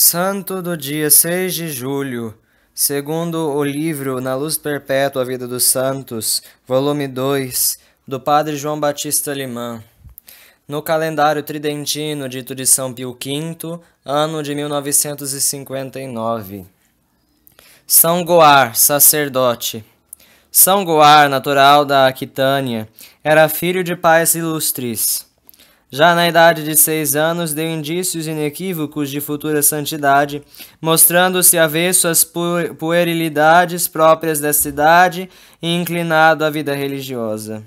Santo do dia 6 de julho, segundo o livro Na Luz Perpétua, a Vida dos Santos, volume 2, do Padre João Batista Limã. No calendário tridentino dito de São Pio V, ano de 1959. São Goar, sacerdote. São Goar, natural da Aquitânia, era filho de pais ilustres. Já na idade de 6 anos, deu indícios inequívocos de futura santidade, mostrando-se avesso às puerilidades próprias desta idade e inclinado à vida religiosa.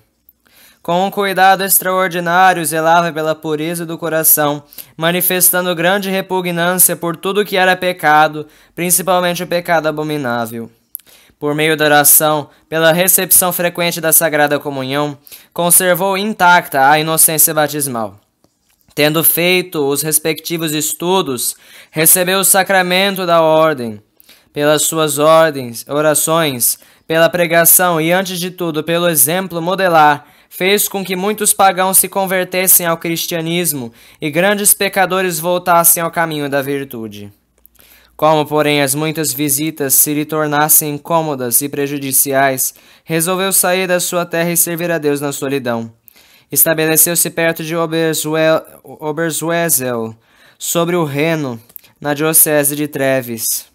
Com um cuidado extraordinário, zelava pela pureza do coração, manifestando grande repugnância por tudo que era pecado, principalmente o pecado abominável. Por meio da oração, pela recepção frequente da Sagrada Comunhão, conservou intacta a inocência batismal. Tendo feito os respectivos estudos, recebeu o sacramento da ordem. Pelas suas orações, pela pregação e, antes de tudo, pelo exemplo modelar, fez com que muitos pagãos se convertessem ao cristianismo e grandes pecadores voltassem ao caminho da virtude. Como, porém, as muitas visitas se lhe tornassem incômodas e prejudiciais, resolveu sair da sua terra e servir a Deus na solidão. Estabeleceu-se perto de Oberzuesel, sobre o Reno, na diocese de Treves.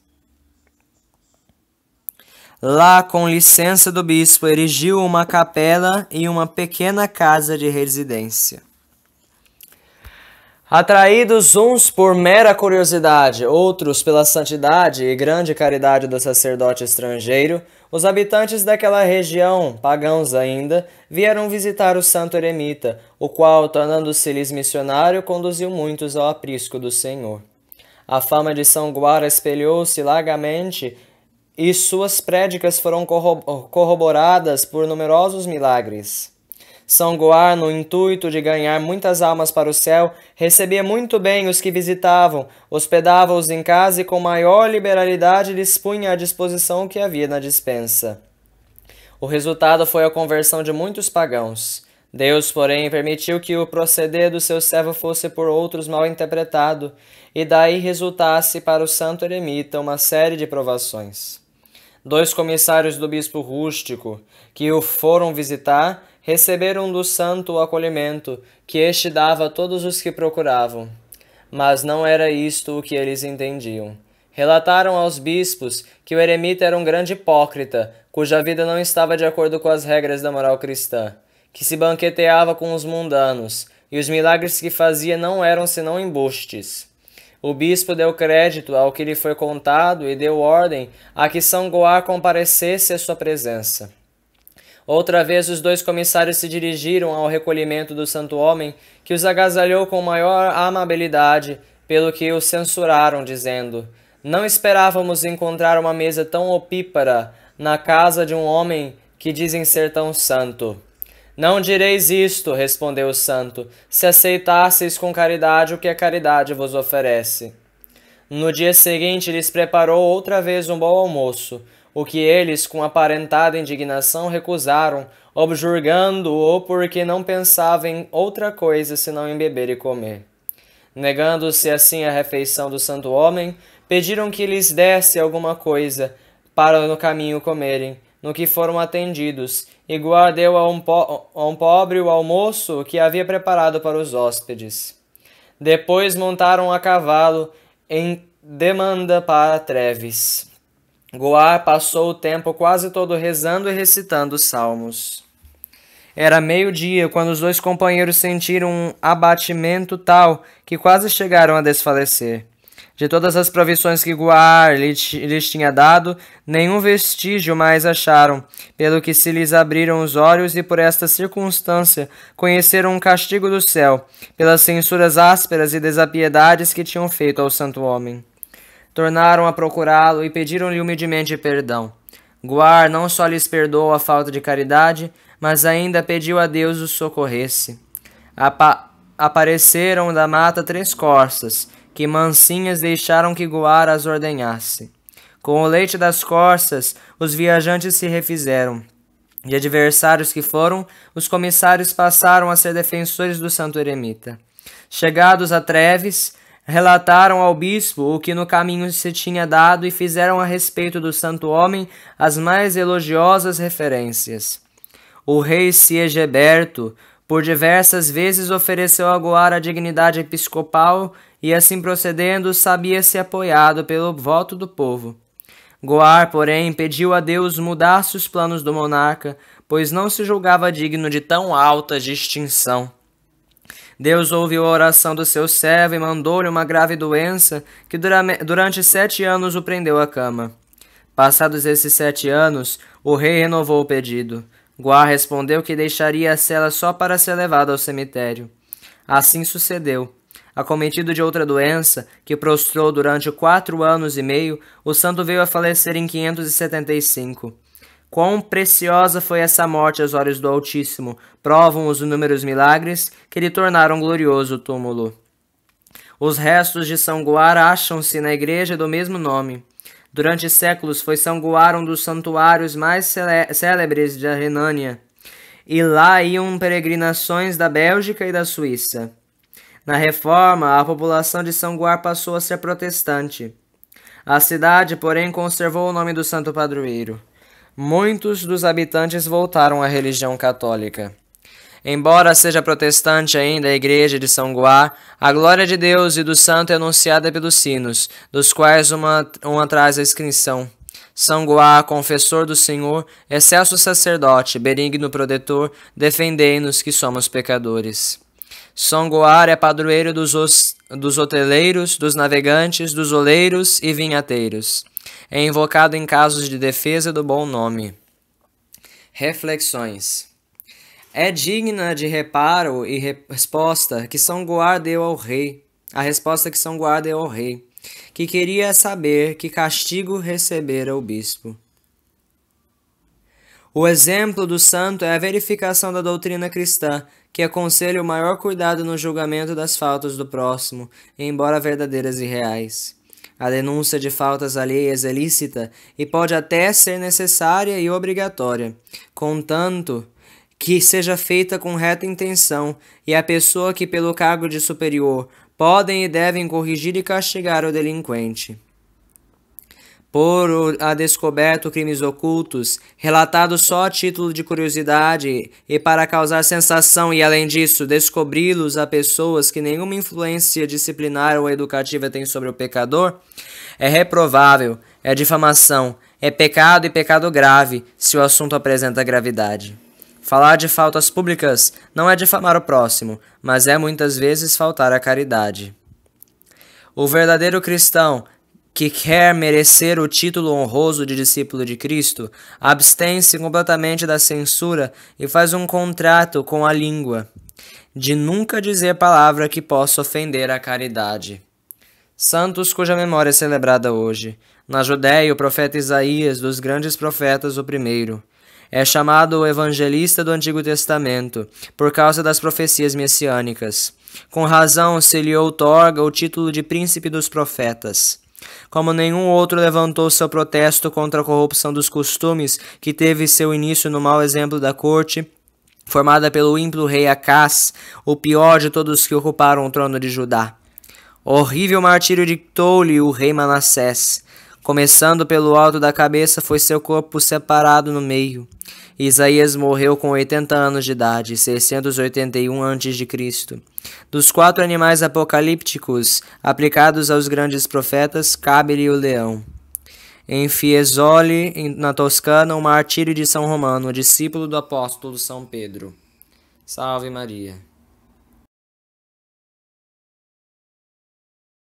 Lá, com licença do bispo, erigiu uma capela e uma pequena casa de residência. Atraídos uns por mera curiosidade, outros pela santidade e grande caridade do sacerdote estrangeiro, os habitantes daquela região, pagãos ainda, vieram visitar o santo eremita, o qual, tornando-se-lhes missionário, conduziu muitos ao aprisco do Senhor. A fama de São Goar espelhou-se largamente e suas prédicas foram corroboradas por numerosos milagres. São Goar, no intuito de ganhar muitas almas para o céu, recebia muito bem os que visitavam, hospedava-os em casa e com maior liberalidade lhes punha à disposição o que havia na despensa. O resultado foi a conversão de muitos pagãos. Deus, porém, permitiu que o proceder do seu servo fosse por outros mal interpretado, e daí resultasse para o santo eremita uma série de provações. 2 comissários do bispo rústico, que o foram visitar, receberam do santo o acolhimento que este dava a todos os que procuravam. Mas não era isto o que eles entendiam. Relataram aos bispos que o eremita era um grande hipócrita, cuja vida não estava de acordo com as regras da moral cristã, que se banqueteava com os mundanos, e os milagres que fazia não eram senão embustes. O bispo deu crédito ao que lhe foi contado e deu ordem a que São Goar comparecesse à sua presença. Outra vez os 2 comissários se dirigiram ao recolhimento do santo homem, que os agasalhou com maior amabilidade, pelo que o censuraram, dizendo: "Não esperávamos encontrar uma mesa tão opípara na casa de um homem que dizem ser tão santo." "Não direis isto," respondeu o santo, "se aceitasseis com caridade o que a caridade vos oferece." No dia seguinte lhes preparou outra vez um bom almoço, o que eles, com aparentada indignação, recusaram, objurgando-o porque não pensavam em outra coisa senão em beber e comer. Negando-se assim a refeição do santo homem, pediram que lhes desse alguma coisa para no caminho comerem, no que foram atendidos, e Goar deu a um pobre o almoço que havia preparado para os hóspedes. Depois montaram a cavalo em demanda para Treves. Goar passou o tempo quase todo rezando e recitando os salmos. Era meio-dia quando os 2 companheiros sentiram um abatimento tal que quase chegaram a desfalecer. De todas as provisões que Goar lhes tinha dado, nenhum vestígio mais acharam, pelo que se lhes abriram os olhos e por esta circunstância conheceram um castigo do céu, pelas censuras ásperas e desapiedades que tinham feito ao santo homem. Tornaram a procurá-lo e pediram-lhe humildemente perdão. Goar não só lhes perdoou a falta de caridade, mas ainda pediu a Deus os socorresse. Apareceram da mata 3 corças, que mansinhas deixaram que Goar as ordenhasse. Com o leite das corças, os viajantes se refizeram. De adversários que foram, os comissários passaram a ser defensores do santo eremita. Chegados a Treves, relataram ao bispo o que no caminho se tinha dado e fizeram a respeito do santo homem as mais elogiosas referências. O rei Siegeberto, por diversas vezes, ofereceu a Goar a dignidade episcopal e, assim procedendo, sabia-se apoiado pelo voto do povo. Goar, porém, pediu a Deus mudasse os planos do monarca, pois não se julgava digno de tão alta distinção. Deus ouviu a oração do seu servo e mandou-lhe uma grave doença que durante 7 anos o prendeu à cama. Passados esses 7 anos, o rei renovou o pedido. Goar respondeu que deixaria a cela só para ser levado ao cemitério. Assim sucedeu. Acometido de outra doença, que prostrou durante 4 anos e meio, o santo veio a falecer em 575. Quão preciosa foi essa morte aos olhos do Altíssimo, provam os inúmeros milagres que lhe tornaram glorioso o túmulo. Os restos de São Goar acham-se na igreja do mesmo nome. Durante séculos foi São Goar um dos santuários mais célebres da Renânia, e lá iam peregrinações da Bélgica e da Suíça. Na Reforma, a população de São Goar passou a ser protestante. A cidade, porém, conservou o nome do santo padroeiro. Muitos dos habitantes voltaram à religião católica. Embora seja protestante ainda a igreja de São Goar, a glória de Deus e do santo é anunciada pelos sinos, dos quais uma traz a inscrição: São Goar, confessor do Senhor, excelso sacerdote, benigno protetor, defendei-nos que somos pecadores. São Goar é padroeiro dos hoteleiros, dos navegantes, dos oleiros e vinhateiros. É invocado em casos de defesa do bom nome. Reflexões. É digna de reparo e resposta que São Goar deu ao rei. A resposta que São Goar deu ao rei, que queria saber que castigo recebera o bispo. O exemplo do santo é a verificação da doutrina cristã, que aconselha o maior cuidado no julgamento das faltas do próximo, embora verdadeiras e reais. A denúncia de faltas alheias é lícita e pode até ser necessária e obrigatória, contanto que seja feita com reta intenção e a pessoa que, pelo cargo de superior, podem e devem corrigir e castigar o delinquente. Por a descoberto crimes ocultos, relatados só a título de curiosidade e para causar sensação e, além disso, descobri-los a pessoas que nenhuma influência disciplinar ou educativa tem sobre o pecador, é reprovável, é difamação, é pecado e pecado grave, se o assunto apresenta gravidade. Falar de faltas públicas não é difamar o próximo, mas é muitas vezes faltar à caridade. O verdadeiro cristão, que quer merecer o título honroso de discípulo de Cristo, abstém-se completamente da censura e faz um contrato com a língua, de nunca dizer palavra que possa ofender a caridade. Santos cuja memória é celebrada hoje. Na Judéia, o profeta Isaías, dos grandes profetas, o primeiro. É chamado o evangelista do Antigo Testamento, por causa das profecias messiânicas. Com razão se lhe outorga o título de príncipe dos profetas. Como nenhum outro levantou seu protesto contra a corrupção dos costumes, que teve seu início no mau exemplo da corte, formada pelo ímpio rei Acás, o pior de todos que ocuparam o trono de Judá. Horrível martírio dictou-lhe o rei Manassés. Começando pelo alto da cabeça, foi seu corpo separado no meio. Isaías morreu com 80 anos de idade, 681 a.C. Dos 4 animais apocalípticos aplicados aos grandes profetas, cabe-lhe o leão. Em Fiesole, na Toscana, o martírio de São Romano, discípulo do apóstolo São Pedro. Salve Maria.